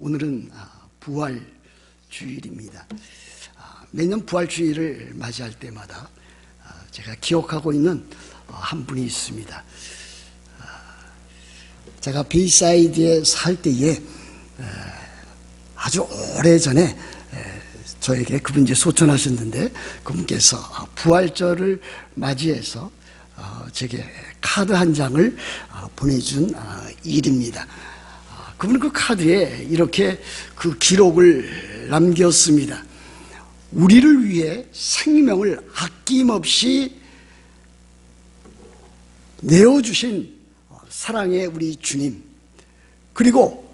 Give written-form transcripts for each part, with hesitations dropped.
오늘은 부활주일입니다. 매년 부활주일을 맞이할 때마다 제가 기억하고 있는 한 분이 있습니다. 제가 베이사이드에 살 때에 아주 오래전에 저에게 그분이 소천하셨는데, 그분께서 부활절을 맞이해서 제게 카드 한 장을 보내준 일입니다. 그분은 그 카드에 이렇게 그 기록을 남겼습니다. 우리를 위해 생명을 아낌없이 내어주신 사랑의 우리 주님, 그리고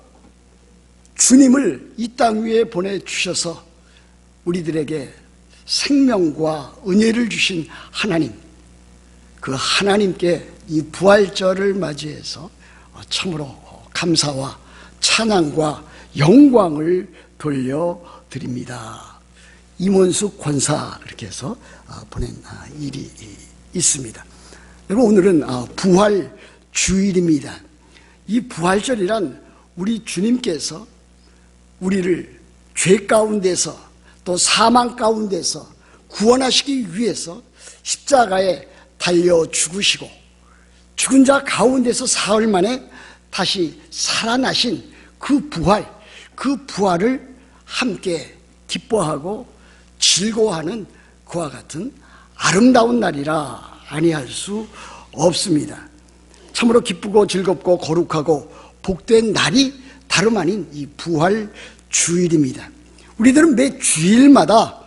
주님을 이 땅 위에 보내주셔서 우리들에게 생명과 은혜를 주신 하나님, 그 하나님께 이 부활절을 맞이해서 참으로 감사와 찬양과 영광을 돌려드립니다. 임원숙 권사, 이렇게 해서 보낸 일이 있습니다. 여러분, 오늘은 부활주일입니다. 이 부활절이란 우리 주님께서 우리를 죄 가운데서 또 사망 가운데서 구원하시기 위해서 십자가에 달려 죽으시고 죽은 자 가운데서 사흘 만에 다시 살아나신 그 부활을 함께 기뻐하고 즐거워하는 그와 같은 아름다운 날이라 아니할 수 없습니다. 참으로 기쁘고 즐겁고 거룩하고 복된 날이 다름 아닌 이 부활주일입니다. 우리들은 매 주일마다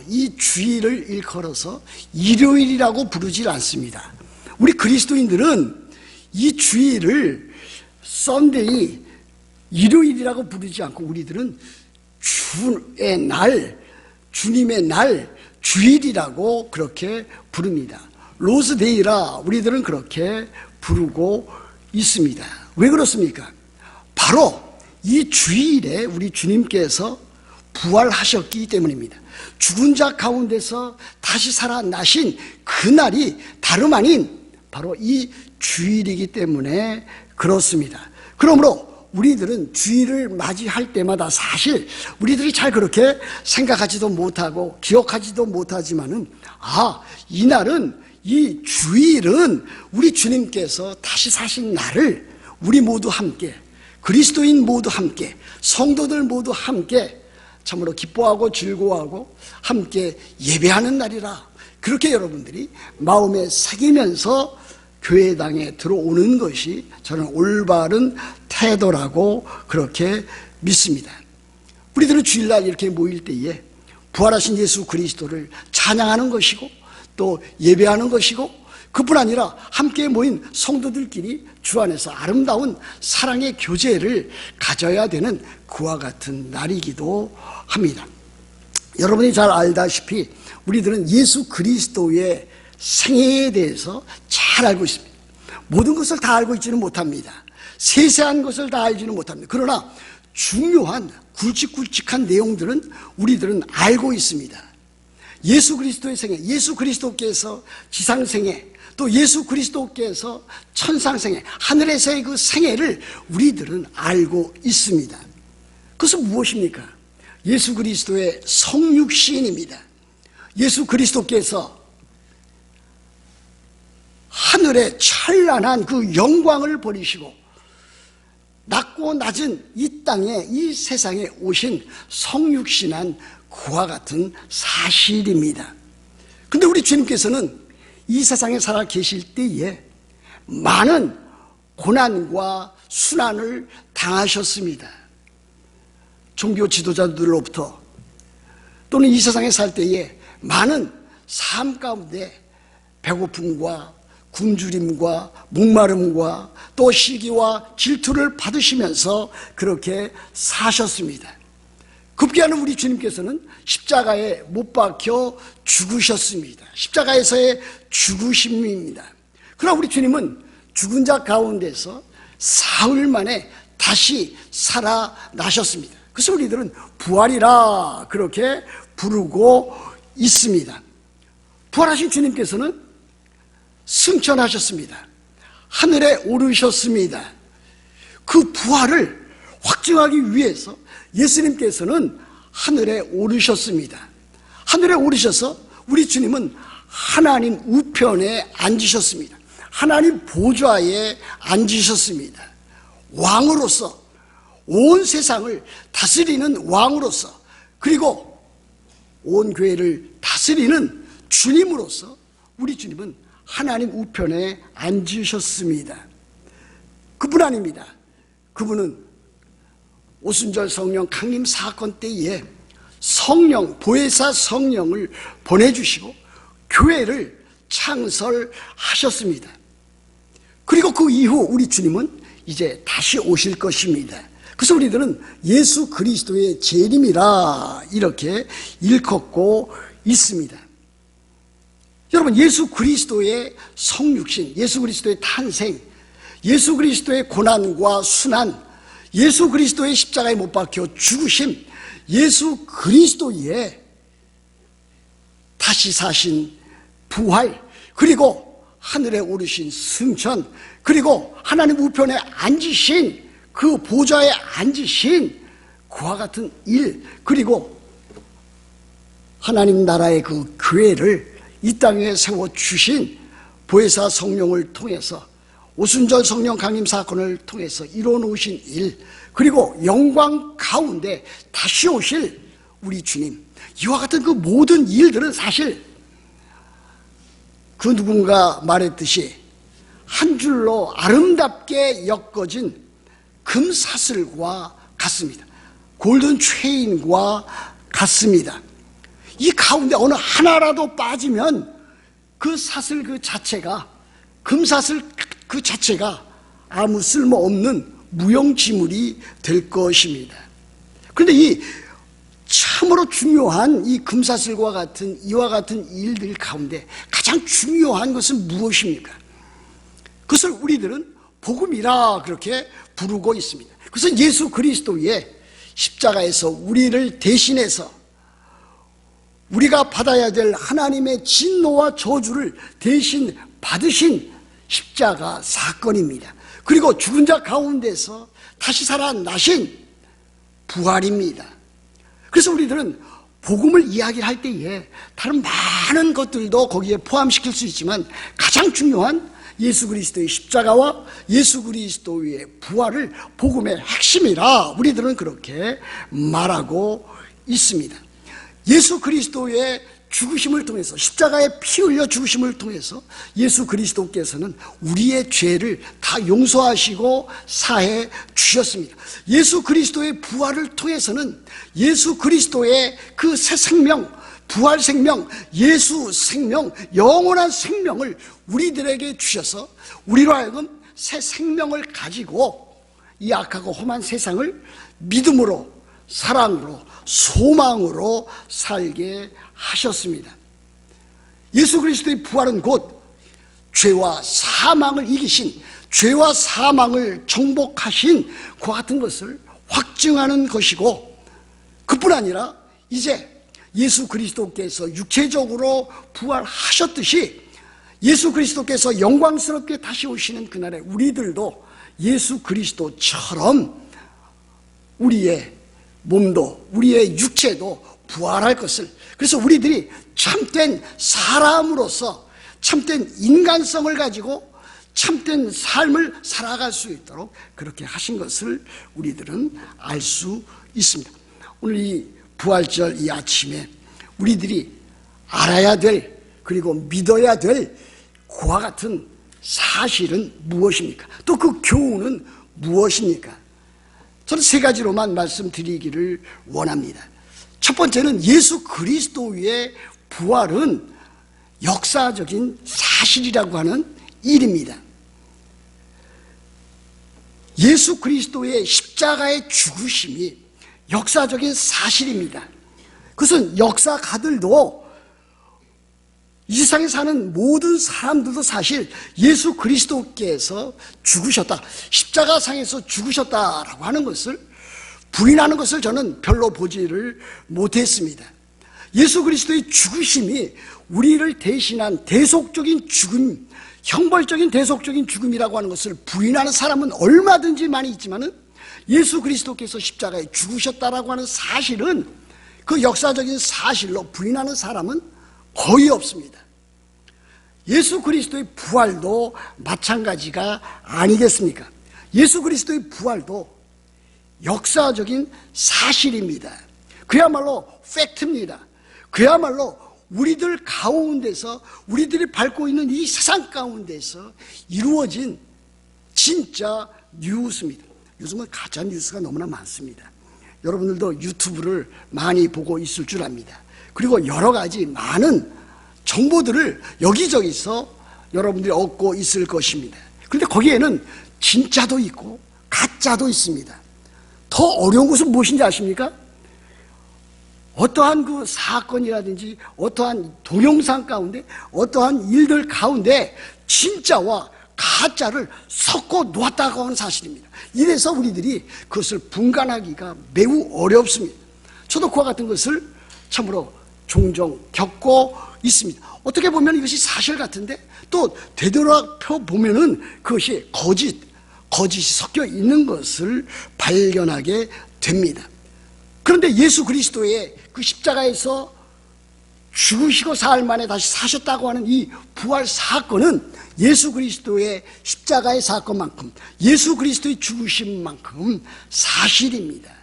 이 주일을 일컬어서 일요일이라고 부르질 않습니다. 우리 그리스도인들은 이 주일을 썬데이, 일요일이라고 부르지 않고 우리들은 주의 날, 주님의 날, 주일이라고 그렇게 부릅니다. 로스데이라 우리들은 그렇게 부르고 있습니다. 왜 그렇습니까? 바로 이 주일에 우리 주님께서 부활하셨기 때문입니다. 죽은 자 가운데서 다시 살아나신 그날이 다름 아닌 바로 이 주일이기 때문에 그렇습니다. 그러므로 우리들은 주일을 맞이할 때마다 사실 우리들이 잘 그렇게 생각하지도 못하고 기억하지도 못하지만은 이 주일은 우리 주님께서 다시 사신 날을 우리 모두 함께, 그리스도인 모두 함께, 성도들 모두 함께 참으로 기뻐하고 즐거워하고 함께 예배하는 날이라, 그렇게 여러분들이 마음에 새기면서 교회당에 들어오는 것이 저는 올바른 태도라고 그렇게 믿습니다. 우리들은 주일날 이렇게 모일 때에 부활하신 예수 그리스도를 찬양하는 것이고 또 예배하는 것이고, 그뿐 아니라 함께 모인 성도들끼리 주 안에서 아름다운 사랑의 교제를 가져야 되는 그와 같은 날이기도 합니다. 여러분이 잘 알다시피 우리들은 예수 그리스도의 생애에 대해서 잘 알고 있습니다. 모든 것을 다 알고 있지는 못합니다. 세세한 것을 다 알지는 못합니다. 그러나 중요한 굵직굵직한 내용들은 우리들은 알고 있습니다. 예수 그리스도의 생애, 예수 그리스도께서 지상생애, 또 예수 그리스도께서 천상생애, 하늘에서의 그 생애를 우리들은 알고 있습니다. 그것은 무엇입니까? 예수 그리스도의 성육신입니다. 예수 그리스도께서 하늘의 찬란한 그 영광을 버리시고 낮고 낮은 이 땅에, 이 세상에 오신 성육신한 그와 같은 사실입니다. 근데 우리 주님께서는 이 세상에 살아 계실 때에 많은 고난과 순환을 당하셨습니다. 종교 지도자들로부터 또는 이 세상에 살 때에 많은 삶 가운데 배고픔과 굶주림과 목마름과 또 시기와 질투를 받으시면서 그렇게 사셨습니다. 급기야는 우리 주님께서는 십자가에 못 박혀 죽으셨습니다. 십자가에서의 죽으심입니다. 그러나 우리 주님은 죽은 자 가운데서 사흘 만에 다시 살아나셨습니다. 그래서 우리들은 부활이라 그렇게 부르고 있습니다. 부활하신 주님께서는 승천하셨습니다. 하늘에 오르셨습니다. 그 부활을 확증하기 위해서 예수님께서는 하늘에 오르셨습니다. 하늘에 오르셔서 우리 주님은 하나님 우편에 앉으셨습니다. 하나님 보좌에 앉으셨습니다. 왕으로서, 온 세상을 다스리는 왕으로서, 그리고 온 교회를 다스리는 주님으로서 우리 주님은 하나님 우편에 앉으셨습니다. 그뿐 아닙니다. 그분은 오순절 성령 강림 사건 때에 성령, 보혜사 성령을 보내주시고 교회를 창설하셨습니다. 그리고 그 이후 우리 주님은 이제 다시 오실 것입니다. 그래서 우리들은 예수 그리스도의 재림이라 이렇게 일컫고 있습니다. 여러분, 예수 그리스도의 성육신, 예수 그리스도의 탄생, 예수 그리스도의 고난과 순환, 예수 그리스도의 십자가에 못 박혀 죽으심, 예수 그리스도의 다시 사신 부활, 그리고 하늘에 오르신 승천, 그리고 하나님 우편에 앉으신 그 보좌에 앉으신 그와 같은 일, 그리고 하나님 나라의 그 교회를 이 땅에 세워주신 보혜사 성령을 통해서 오순절 성령 강림 사건을 통해서 이뤄놓으신 일, 그리고 영광 가운데 다시 오실 우리 주님, 이와 같은 그 모든 일들은 사실 그 누군가 말했듯이 한 줄로 아름답게 엮어진 금사슬과 같습니다. 골든 체인과 같습니다. 이 가운데 어느 하나라도 빠지면 그 사슬 그 자체가, 금사슬 그 자체가 아무 쓸모없는 무용지물이 될 것입니다. 그런데 이 참으로 중요한 이 금사슬과 같은 이와 같은 일들 가운데 가장 중요한 것은 무엇입니까? 그것을 우리들은 복음이라 그렇게 부르고 있습니다. 그것은 예수 그리스도의 십자가에서 우리를 대신해서 우리가 받아야 될 하나님의 진노와 저주를 대신 받으신 십자가 사건입니다. 그리고 죽은 자 가운데서 다시 살아나신 부활입니다. 그래서 우리들은 복음을 이야기할 때에 다른 많은 것들도 거기에 포함시킬 수 있지만 가장 중요한 예수 그리스도의 십자가와 예수 그리스도의 부활을 복음의 핵심이라 우리들은 그렇게 말하고 있습니다. 예수 그리스도의 죽으심을 통해서, 십자가에 피 흘려 죽으심을 통해서 예수 그리스도께서는 우리의 죄를 다 용서하시고 사해 주셨습니다. 예수 그리스도의 부활을 통해서는 예수 그리스도의 그 새 생명, 부활 생명, 예수 생명, 영원한 생명을 우리들에게 주셔서 우리로 하여금 새 생명을 가지고 이 악하고 험한 세상을 믿음으로, 사랑으로, 소망으로 살게 하셨습니다. 예수 그리스도의 부활은 곧 죄와 사망을 이기신, 죄와 사망을 정복하신 그와 같은 것을 확증하는 것이고, 그뿐 아니라 이제 예수 그리스도께서 육체적으로 부활하셨듯이 예수 그리스도께서 영광스럽게 다시 오시는 그날에 우리들도 예수 그리스도처럼 우리의 몸도, 우리의 육체도 부활할 것을, 그래서 우리들이 참된 사람으로서 참된 인간성을 가지고 참된 삶을 살아갈 수 있도록 그렇게 하신 것을 우리들은 알 수 있습니다. 오늘 이 부활절 이 아침에 우리들이 알아야 될, 그리고 믿어야 될 그와 같은 사실은 무엇입니까? 또 그 교훈은 무엇입니까? 저는 세 가지로만 말씀드리기를 원합니다. 첫 번째는 예수 그리스도의 부활은 역사적인 사실이라고 하는 일입니다. 예수 그리스도의 십자가의 죽으심이 역사적인 사실입니다. 그것은 역사가들도, 이 세상에 사는 모든 사람들도 사실 예수 그리스도께서 죽으셨다, 십자가상에서 죽으셨다라고 하는 것을 부인하는 것을 저는 별로 보지를 못했습니다. 예수 그리스도의 죽으심이 우리를 대신한 대속적인 죽음, 형벌적인 대속적인 죽음이라고 하는 것을 부인하는 사람은 얼마든지 많이 있지만은 예수 그리스도께서 십자가에 죽으셨다라고 하는 사실은, 그 역사적인 사실로 부인하는 사람은 거의 없습니다. 예수 그리스도의 부활도 마찬가지가 아니겠습니까? 예수 그리스도의 부활도 역사적인 사실입니다. 그야말로 팩트입니다. 그야말로 우리들 가운데서, 우리들이 밟고 있는 이 세상 가운데서 이루어진 진짜 뉴스입니다. 요즘은 가짜 뉴스가 너무나 많습니다. 여러분들도 유튜브를 많이 보고 있을 줄 압니다. 그리고 여러 가지 많은 정보들을 여기저기서 여러분들이 얻고 있을 것입니다. 그런데 거기에는 진짜도 있고 가짜도 있습니다. 더 어려운 것은 무엇인지 아십니까? 어떠한 그 사건이라든지 어떠한 동영상 가운데, 어떠한 일들 가운데 진짜와 가짜를 섞어 놓았다고 하는 사실입니다. 이래서 우리들이 그것을 분간하기가 매우 어렵습니다. 저도 그와 같은 것을 참으로 종종 겪고 있습니다. 어떻게 보면 이것이 사실 같은데 또 되돌아펴 보면은 그것이 거짓이 섞여 있는 것을 발견하게 됩니다. 그런데 예수 그리스도의 그 십자가에서 죽으시고 사흘 만에 다시 사셨다고 하는 이 부활 사건은 예수 그리스도의 십자가의 사건만큼, 예수 그리스도의 죽으심만큼 사실입니다.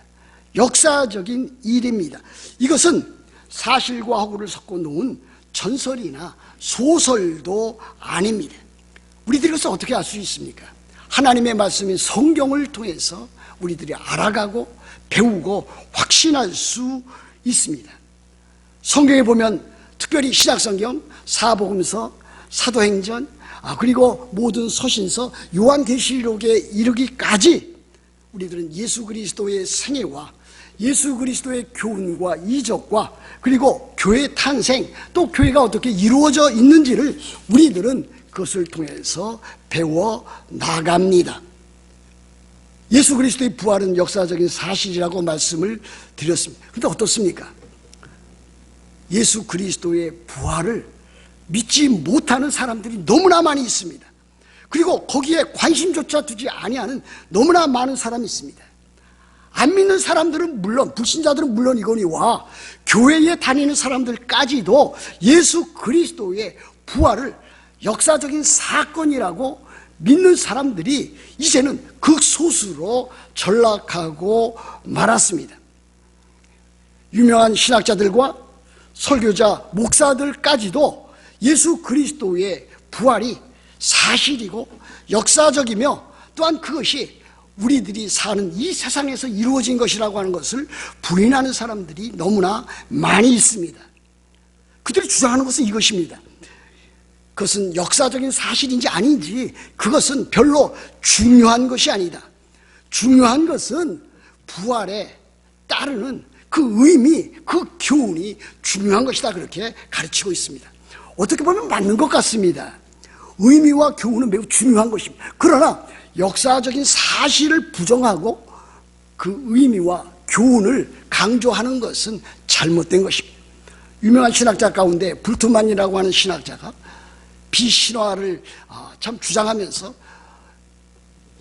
역사적인 일입니다. 이것은 사실과 허구를 섞어 놓은 전설이나 소설도 아닙니다. 우리들이 그것을 어떻게 알 수 있습니까? 하나님의 말씀인 성경을 통해서 우리들이 알아가고 배우고 확신할 수 있습니다. 성경에 보면 특별히 신약성경, 사복음서, 사도행전, 그리고 모든 서신서, 요한계시록에 이르기까지 우리들은 예수 그리스도의 생애와 예수 그리스도의 교훈과 이적과 그리고 교회 탄생, 또 교회가 어떻게 이루어져 있는지를 우리들은 그것을 통해서 배워 나갑니다. 예수 그리스도의 부활은 역사적인 사실이라고 말씀을 드렸습니다. 그런데 어떻습니까? 예수 그리스도의 부활을 믿지 못하는 사람들이 너무나 많이 있습니다. 그리고 거기에 관심조차 두지 아니하는 너무나 많은 사람이 있습니다. 안 믿는 사람들은 물론, 불신자들은 물론이거니와 교회에 다니는 사람들까지도 예수 그리스도의 부활을 역사적인 사건이라고 믿는 사람들이 이제는 극소수로 전락하고 말았습니다. 유명한 신학자들과 설교자, 목사들까지도 예수 그리스도의 부활이 사실이고 역사적이며 또한 그것이 우리들이 사는 이 세상에서 이루어진 것이라고 하는 것을 부인하는 사람들이 너무나 많이 있습니다. 그들이 주장하는 것은 이것입니다. 그것은 역사적인 사실인지 아닌지 그것은 별로 중요한 것이 아니다. 중요한 것은 부활에 따르는 그 의미, 그 교훈이 중요한 것이다, 그렇게 가르치고 있습니다. 어떻게 보면 맞는 것 같습니다. 의미와 교훈은 매우 중요한 것입니다. 그러나 역사적인 사실을 부정하고 그 의미와 교훈을 강조하는 것은 잘못된 것입니다. 유명한 신학자 가운데 불트만이라고 하는 신학자가 비신화를 참 주장하면서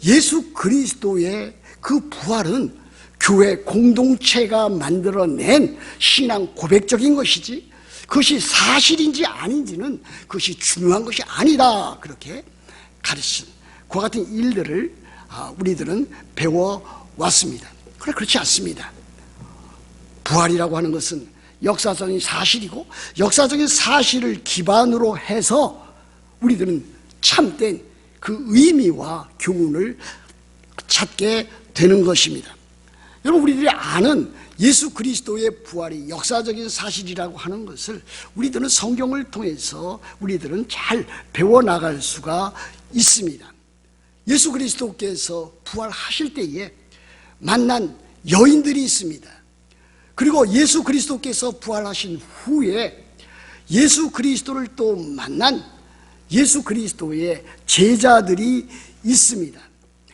예수 그리스도의 그 부활은 교회 공동체가 만들어낸 신앙 고백적인 것이지 그것이 사실인지 아닌지는 그것이 중요한 것이 아니다, 그렇게 가르친 그와 같은 일들을 우리들은 배워왔습니다. 그러나 그렇지 않습니다. 부활이라고 하는 것은 역사적인 사실이고 역사적인 사실을 기반으로 해서 우리들은 참된 그 의미와 교훈을 찾게 되는 것입니다. 여러분, 우리들이 아는 예수 그리스도의 부활이 역사적인 사실이라고 하는 것을 우리들은 성경을 통해서 우리들은 잘 배워나갈 수가 있습니다. 예수 그리스도께서 부활하실 때에 만난 여인들이 있습니다. 그리고 예수 그리스도께서 부활하신 후에 예수 그리스도를 또 만난 예수 그리스도의 제자들이 있습니다.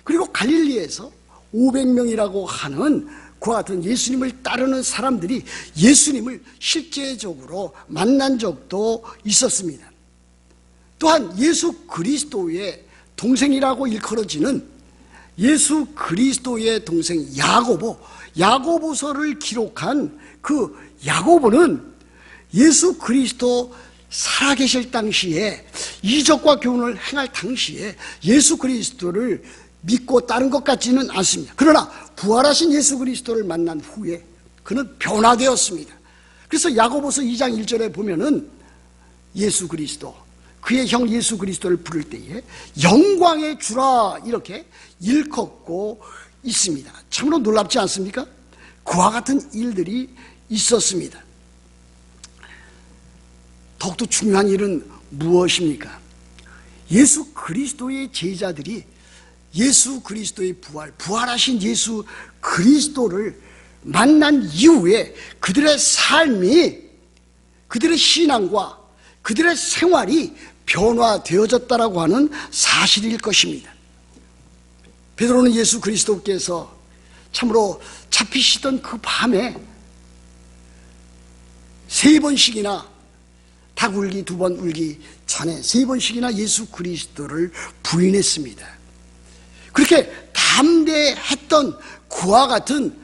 그리고 갈릴리에서 500명이라고 하는 그와 같은 예수님을 따르는 사람들이 예수님을 실제적으로 만난 적도 있었습니다. 또한 예수 그리스도의 동생이라고 일컬어지는 예수 그리스도의 동생 야고보서를 기록한 그 야고보는 예수 그리스도 살아계실 당시에 이적과 교훈을 행할 당시에 예수 그리스도를 믿고 따른 것 같지는 않습니다. 그러나 부활하신 예수 그리스도를 만난 후에 그는 변화되었습니다. 그래서 야고보서 2장 1절에 보면은 예수 그리스도, 그의 형 예수 그리스도를 부를 때에 영광의 주라 이렇게 일컫고 있습니다. 참으로 놀랍지 않습니까? 그와 같은 일들이 있었습니다. 더욱더 중요한 일은 무엇입니까? 예수 그리스도의 제자들이 예수 그리스도의 부활하신 예수 그리스도를 만난 이후에 그들의 삶이, 그들의 신앙과 그들의 생활이 변화되어졌다라고 하는 사실일 것입니다. 베드로는 예수 그리스도께서 참으로 잡히시던 그 밤에 3번씩이나 닭 울기 2번 울기 전에 3번씩이나 예수 그리스도를 부인했습니다. 그렇게 담대했던 그와 같은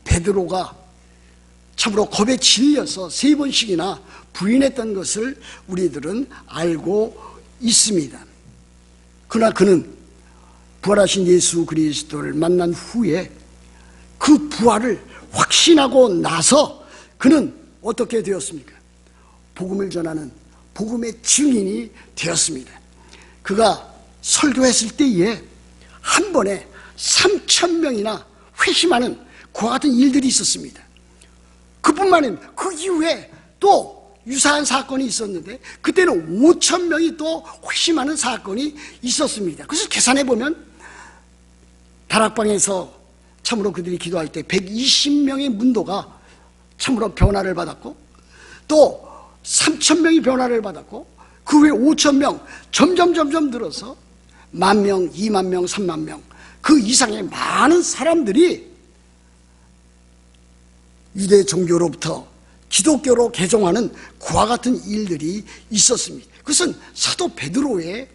베드로가 참으로 겁에 질려서 3번씩이나 부인했던 것을 우리들은 알고 있습니다. 그러나 그는 부활하신 예수 그리스도를 만난 후에 그 부활을 확신하고 나서 그는 어떻게 되었습니까? 복음을 전하는 복음의 증인이 되었습니다. 그가 설교했을 때에 한 번에 3,000명이나 회심하는 그와 같은 일들이 있었습니다. 그뿐만 아니라 그 이후에 또 유사한 사건이 있었는데 그때는 5,000명이 또 회심하는 사건이 있었습니다. 그래서 계산해 보면 다락방에서 참으로 그들이 기도할 때 120명의 문도가 참으로 변화를 받았고 또 3,000명이 변화를 받았고 그 후에 5,000명 점점 늘어서 10,000명, 20,000명, 30,000명 그 이상의 많은 사람들이 유대 종교로부터 기독교로 개종하는 그와 같은 일들이 있었습니다. 그것은 사도 베드로의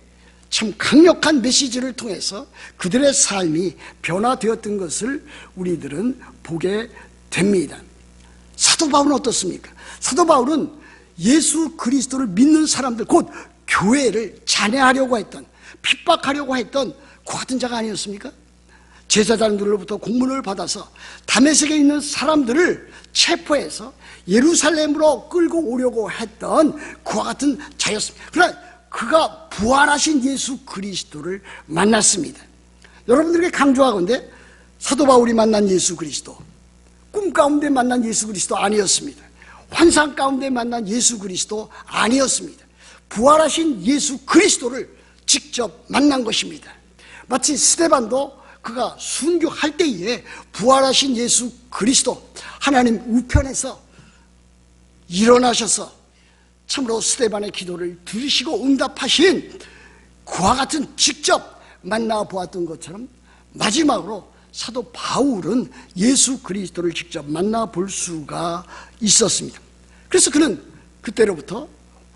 참 강력한 메시지를 통해서 그들의 삶이 변화되었던 것을 우리들은 보게 됩니다. 사도 바울은 어떻습니까? 사도 바울은 예수 그리스도를 믿는 사람들, 곧 교회를 잔해하려고 했던, 핍박하려고 했던 그 같은 자가 아니었습니까? 제사장들로부터 공문을 받아서 다메섹에 있는 사람들을 체포해서 예루살렘으로 끌고 오려고 했던 그와 같은 자였습니다. 그러나 그가 부활하신 예수 그리스도를 만났습니다. 여러분들에게 강조하건대 사도 바울이 만난 예수 그리스도, 꿈 가운데 만난 예수 그리스도 아니었습니다. 환상 가운데 만난 예수 그리스도 아니었습니다. 부활하신 예수 그리스도를 직접 만난 것입니다. 마치 스데반도 그가 순교할 때에 부활하신 예수 그리스도, 하나님 우편에서 일어나셔서 참으로 스데반의 기도를 들으시고 응답하신 그와 같은 직접 만나보았던 것처럼 마지막으로 사도 바울은 예수 그리스도를 직접 만나볼 수가 있었습니다. 그래서 그는 그때로부터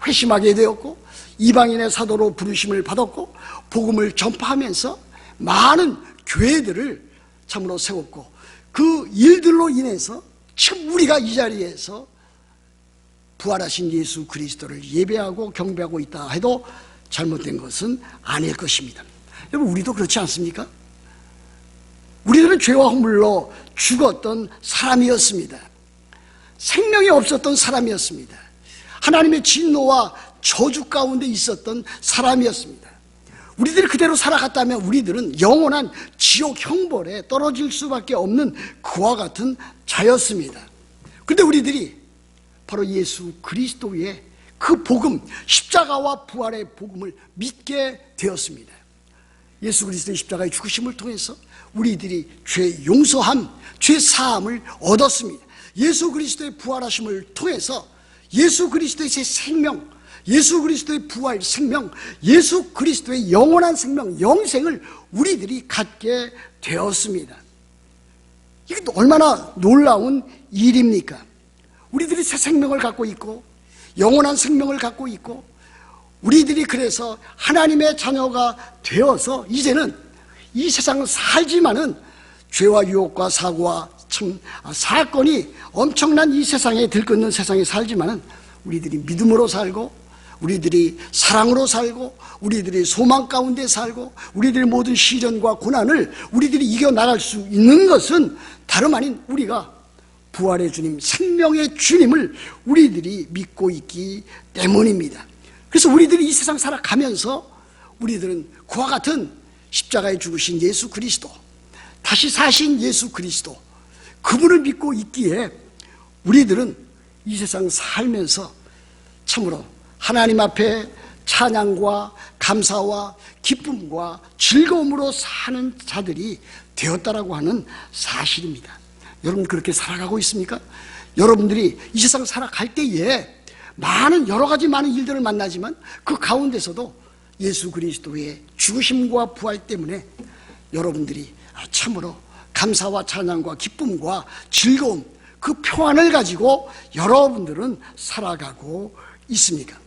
회심하게 되었고 이방인의 사도로 부르심을 받았고 복음을 전파하면서 많은 교회들을 참으로 세웠고 그 일들로 인해서 지금 우리가 이 자리에서 부활하신 예수 그리스도를 예배하고 경배하고 있다 해도 잘못된 것은 아닐 것입니다. 여러분, 우리도 그렇지 않습니까? 우리들은 죄와 허물로 죽었던 사람이었습니다. 생명이 없었던 사람이었습니다. 하나님의 진노와 저주 가운데 있었던 사람이었습니다. 우리들이 그대로 살아갔다면 우리들은 영원한 지옥 형벌에 떨어질 수밖에 없는 그와 같은 자였습니다. 그런데 우리들이 바로 예수 그리스도의 그 복음, 십자가와 부활의 복음을 믿게 되었습니다. 예수 그리스도의 십자가의 죽으심을 통해서 우리들이 죄 용서함, 죄 사함을 얻었습니다. 예수 그리스도의 부활하심을 통해서 예수 그리스도의 새 생명, 예수 그리스도의 부활 생명, 예수 그리스도의 영원한 생명, 영생을 우리들이 갖게 되었습니다. 이게 얼마나 놀라운 일입니까? 우리들이 새 생명을 갖고 있고 영원한 생명을 갖고 있고 우리들이 그래서 하나님의 자녀가 되어서 이제는 이 세상 살지만은 죄와 유혹과 사고와 사건이 엄청난 이 세상에 들끓는 세상에 살지만은 우리들이 믿음으로 살고 우리들이 사랑으로 살고 우리들이 소망 가운데 살고 우리들의 모든 시련과 고난을 우리들이 이겨나갈 수 있는 것은 다름 아닌 우리가 부활의 주님, 생명의 주님을 우리들이 믿고 있기 때문입니다. 그래서 우리들이 이 세상 살아가면서 우리들은 그와 같은 십자가에 죽으신 예수 그리스도, 다시 사신 예수 그리스도, 그분을 믿고 있기에 우리들은 이 세상 살면서 참으로 하나님 앞에 찬양과 감사와 기쁨과 즐거움으로 사는 자들이 되었다라고 하는 사실입니다. 여러분 그렇게 살아가고 있습니까? 여러분들이 이 세상 살아갈 때에 많은 여러 가지 많은 일들을 만나지만 그 가운데서도 예수 그리스도의 죽으심과 부활 때문에 여러분들이 참으로 감사와 찬양과 기쁨과 즐거움, 그 평안을 가지고 여러분들은 살아가고 있습니까?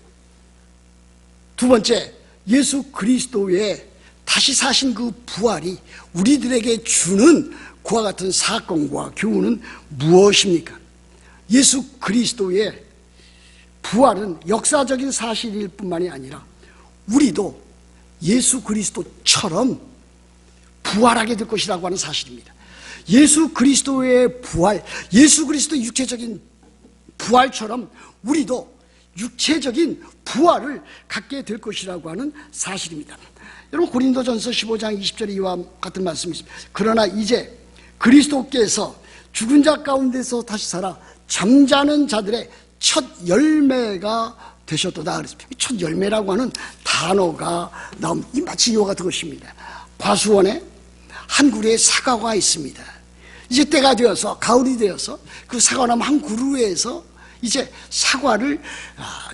두 번째, 예수 그리스도의 다시 사신 그 부활이 우리들에게 주는 그와 같은 사건과 교훈은 무엇입니까? 예수 그리스도의 부활은 역사적인 사실일 뿐만이 아니라 우리도 예수 그리스도처럼 부활하게 될 것이라고 하는 사실입니다. 예수 그리스도의 부활, 예수 그리스도의 육체적인 부활처럼 우리도 육체적인 부활을 갖게 될 것이라고 하는 사실입니다. 여러분 고린도전서 15장 20절에 이와 같은 말씀이 있습니다. 그러나 이제 그리스도께서 죽은 자 가운데서 다시 살아 잠자는 자들의 첫 열매가 되셨도다 그랬습니다. 첫 열매라고 하는 단어가 나옵니다. 이 마치 이와 같은 것입니다. 과수원에 한 그루의 사과가 있습니다. 이제 때가 되어서 가을이 되어서 그 사과나무 한 그루에서 이제 사과를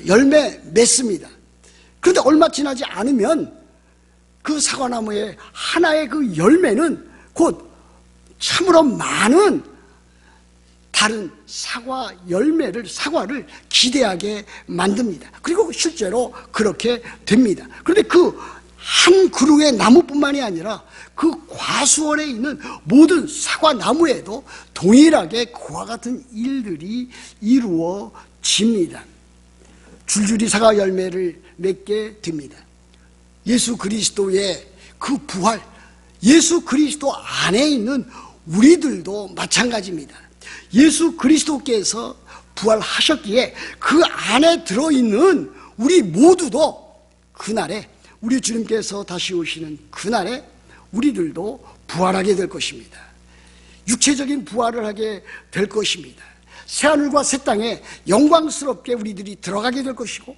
열매 맺습니다. 그런데 얼마 지나지 않으면 그 사과나무의 하나의 그 열매는 곧 참으로 많은 다른 사과 열매를, 사과를 기대하게 만듭니다. 그리고 실제로 그렇게 됩니다. 그런데 그 한 그루의 나무뿐만이 아니라 그 과수원에 있는 모든 사과 나무에도 동일하게 그와 같은 일들이 이루어집니다. 줄줄이 사과 열매를 맺게 됩니다. 예수 그리스도의 그 부활, 예수 그리스도 안에 있는 우리들도 마찬가지입니다. 예수 그리스도께서 부활하셨기에 그 안에 들어있는 우리 모두도 그날에, 우리 주님께서 다시 오시는 그날에 우리들도 부활하게 될 것입니다. 육체적인 부활을 하게 될 것입니다. 새하늘과 새 땅에 영광스럽게 우리들이 들어가게 될 것이고,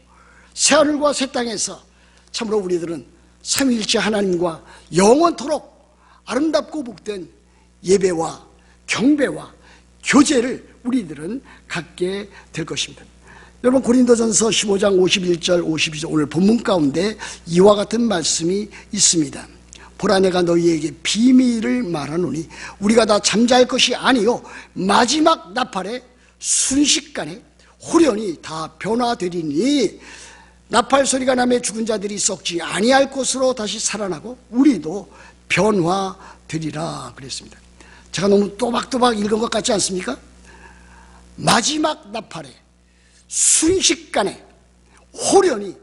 새하늘과 새 땅에서 참으로 우리들은 삼위일체 하나님과 영원토록 아름답고 복된 예배와 경배와 교제를 우리들은 갖게 될 것입니다. 여러분 고린도전서 15장 51절 52절 오늘 본문 가운데 이와 같은 말씀이 있습니다. 보라 내가 너희에게 비밀을 말하노니 우리가 다 잠잘 것이 아니요 마지막 나팔에 순식간에 호련히 다 변화되리니 나팔 소리가 나매 죽은 자들이 썩지 아니할 것으로 다시 살아나고 우리도 변화되리라 그랬습니다. 제가 너무 또박또박 읽은 것 같지 않습니까? 마지막 나팔에 순식간에 호련히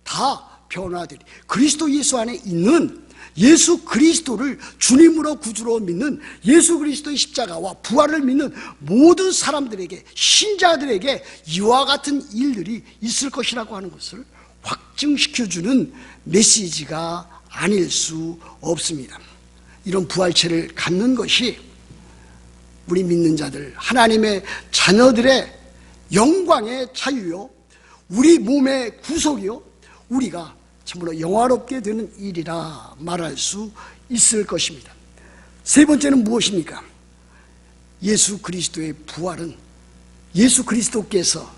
다 변화되리. 그리스도 예수 안에 있는 예수 그리스도를 주님으로 구주로 믿는 예수 그리스도의 십자가와 부활을 믿는 모든 사람들에게, 신자들에게 이와 같은 일들이 있을 것이라고 하는 것을 확증시켜주는 메시지가 아닐 수 없습니다. 이런 부활체를 갖는 것이 우리 믿는 자들, 하나님의 자녀들의 영광의 자유요, 우리 몸의 구속이요, 우리가 참으로 영화롭게 되는 일이라 말할 수 있을 것입니다. 세 번째는 무엇입니까? 예수 그리스도의 부활은 예수 그리스도께서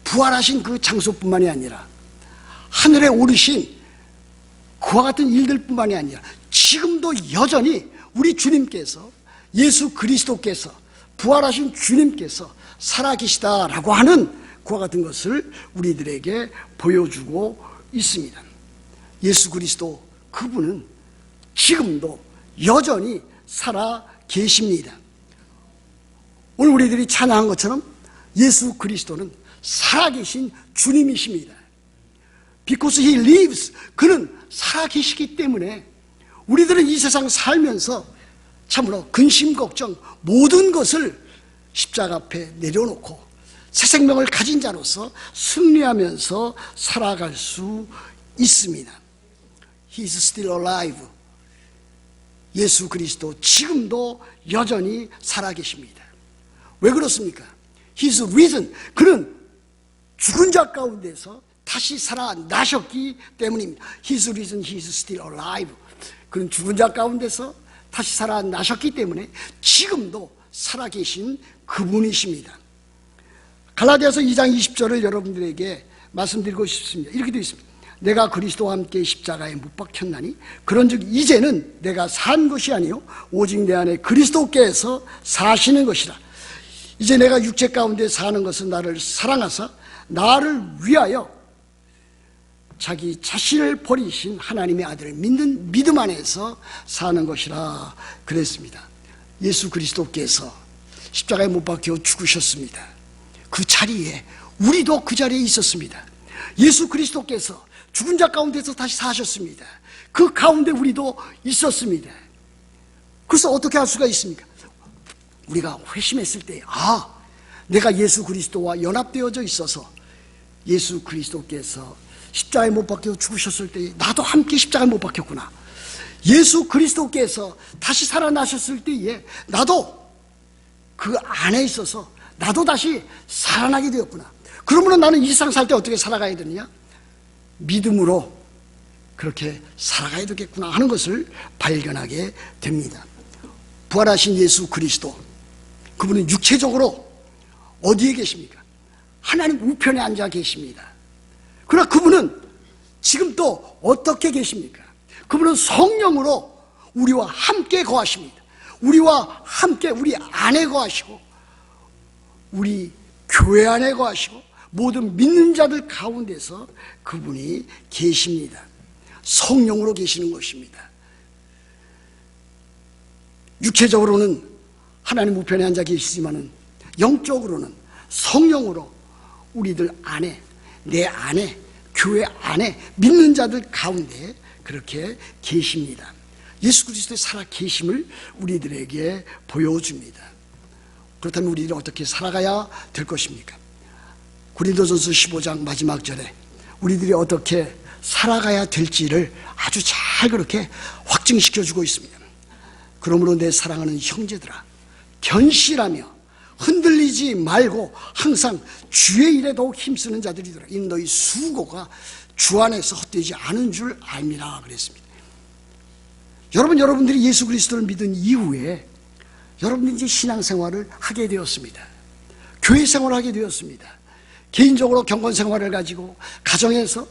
부활하신 그 장소뿐만이 아니라 하늘에 오르신 그와 같은 일들뿐만이 아니라 지금도 여전히 우리 주님께서, 예수 그리스도께서, 부활하신 주님께서 살아계시다라고 하는 그와 같은 것을 우리들에게 보여주고 있습니다. 예수 그리스도, 그분은 지금도 여전히 살아 계십니다. 오늘 우리들이 찬양한 것처럼 예수 그리스도는 살아계신 주님이십니다. Because He lives, 그는 살아계시기 때문에 우리들은 이 세상 살면서 참으로 근심 걱정 모든 것을 십자가 앞에 내려놓고 새 생명을 가진 자로서 승리하면서 살아갈 수 있습니다. He is still alive. 예수 그리스도 지금도 여전히 살아계십니다. 왜 그렇습니까? He is risen. 그는 죽은 자 가운데서 다시 살아나셨기 때문입니다. He is risen, He is still alive. 그는 죽은 자 가운데서 다시 살아나셨기 때문에 지금도 살아계신 그분이십니다. 갈라디아서 2장 20절을 여러분들에게 말씀드리고 싶습니다. 이렇게 되어 있습니다. 내가 그리스도와 함께 십자가에 못 박혔나니 그런즉 이제는 내가 산 것이 아니요 오직 내 안에 그리스도께서 사시는 것이라. 이제 내가 육체 가운데 사는 것은 나를 사랑하사 나를 위하여 자기 자신을 버리신 하나님의 아들을 믿는 믿음 안에서 사는 것이라 그랬습니다. 예수 그리스도께서 십자가에 못 박혀 죽으셨습니다. 그 자리에 우리도 그 자리에 있었습니다. 예수 그리스도께서 죽은 자 가운데서 다시 사셨습니다. 그 가운데 우리도 있었습니다. 그래서 어떻게 할 수가 있습니까? 우리가 회심했을 때 내가 예수 그리스도와 연합되어져 있어서 예수 그리스도께서 십자가에 못 박혀 죽으셨을 때 나도 함께 십자가에 못 박혔구나. 예수 그리스도께서 다시 살아나셨을 때에 나도 그 안에 있어서 나도 다시 살아나게 되었구나. 그러면 나는 이 세상 살 때 어떻게 살아가야 되느냐? 믿음으로 그렇게 살아가야 되겠구나 하는 것을 발견하게 됩니다. 부활하신 예수 그리스도, 그분은 육체적으로 어디에 계십니까? 하나님 우편에 앉아 계십니다. 그러나 그분은 지금 또 어떻게 계십니까? 그분은 성령으로 우리와 함께 거하십니다. 우리와 함께 우리 안에 거하시고 우리 교회 안에 거하시고 모든 믿는 자들 가운데서 그분이 계십니다. 성령으로 계시는 것입니다. 육체적으로는 하나님 우편에 앉아 계시지만은 영적으로는 성령으로 우리들 안에, 내 안에, 교회 안에 믿는 자들 가운데 그렇게 계십니다. 예수 그리스도의 살아 계심을 우리들에게 보여줍니다. 그렇다면 우리들은 어떻게 살아가야 될 것입니까? 고린도전서 15장 마지막 절에 우리들이 어떻게 살아가야 될지를 아주 잘 그렇게 확증시켜주고 있습니다. 그러므로 내 사랑하는 형제들아, 견실하며 흔들리지 말고 항상 주의 일에 더욱 힘쓰는 자들이더라. 이 너희 수고가 주 안에서 헛되지 않은 줄 알미라 그랬습니다. 여러분들이 예수 그리스도를 믿은 이후에 여러분들이 이제 신앙생활을 하게 되었습니다. 교회 생활을 하게 되었습니다. 개인적으로 경건 생활을 가지고 가정에서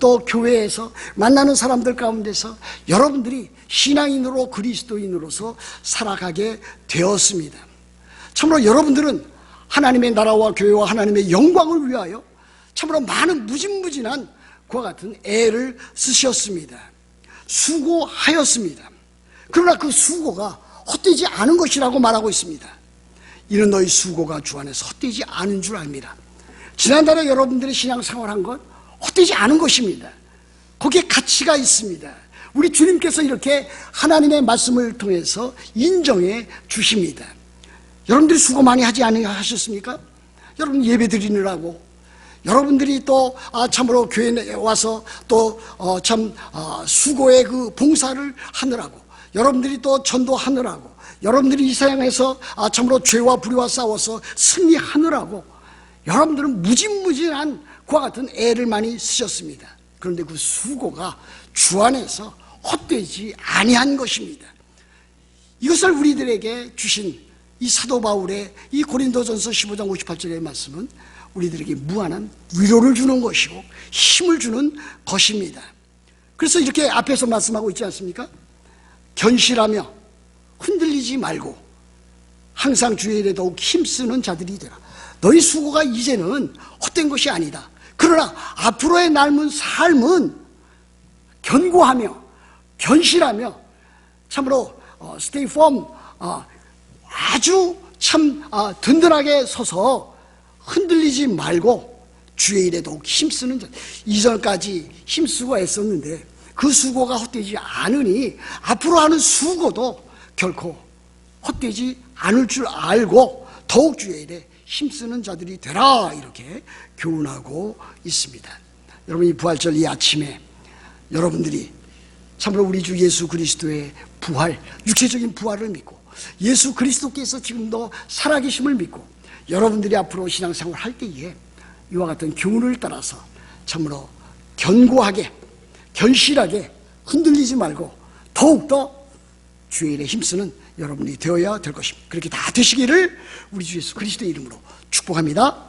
또 교회에서 만나는 사람들 가운데서 여러분들이 신앙인으로 그리스도인으로서 살아가게 되었습니다. 참으로 여러분들은 하나님의 나라와 교회와 하나님의 영광을 위하여 참으로 많은 무진무진한 그와 같은 애를 쓰셨습니다. 수고하였습니다. 그러나 그 수고가 헛되지 않은 것이라고 말하고 있습니다. 이는 너희 수고가 주 안에서 헛되지 않은 줄 압니다. 지난달에 여러분들이 신앙생활한 건 헛되지 않은 것입니다. 거기에 가치가 있습니다. 우리 주님께서 이렇게 하나님의 말씀을 통해서 인정해 주십니다. 여러분들이 수고 많이 하지 않으셨습니까? 여러분 예배 드리느라고, 여러분들이 또 참으로 교회에 와서 또 수고의 그 봉사를 하느라고, 여러분들이 또 전도하느라고, 여러분들이 이 세상에서 참으로 죄와 불의와 싸워서 승리하느라고 여러분들은 무진무진한 그와 같은 애를 많이 쓰셨습니다. 그런데 그 수고가 주 안에서 헛되지 아니한 것입니다. 이것을 우리들에게 주신 이 사도 바울의 이 고린도전서 15장 58절의 말씀은 우리들에게 무한한 위로를 주는 것이고 힘을 주는 것입니다. 그래서 이렇게 앞에서 말씀하고 있지 않습니까? 견실하며 흔들리지 말고 항상 주의 일에 더욱 힘쓰는 자들이 되라. 너희 수고가 이제는 헛된 것이 아니다. 그러나 앞으로의 남은 삶은 견고하며 견실하며 참으로 stay firm, 아주 참 든든하게 서서 흔들리지 말고 주의 일에 더욱 힘쓰는 자. 이전까지 힘쓰고 애썼는데 그 수고가 헛되지 않으니 앞으로 하는 수고도 결코 헛되지 않을 줄 알고 더욱 주의 일에 힘쓰는 자들이 되라, 이렇게 교훈하고 있습니다. 여러분, 이 부활절 이 아침에 여러분들이 참으로 우리 주 예수 그리스도의 부활, 육체적인 부활을 믿고 예수 그리스도께서 지금도 살아계심을 믿고 여러분들이 앞으로 신앙생활을 할 때에 이와 같은 교훈을 따라서 참으로 견고하게, 견실하게 흔들리지 말고 더욱더 주의 일에 힘쓰는 여러분이 되어야 될 것입니다. 그렇게 다 되시기를 우리 주 예수 그리스도의 이름으로 축복합니다.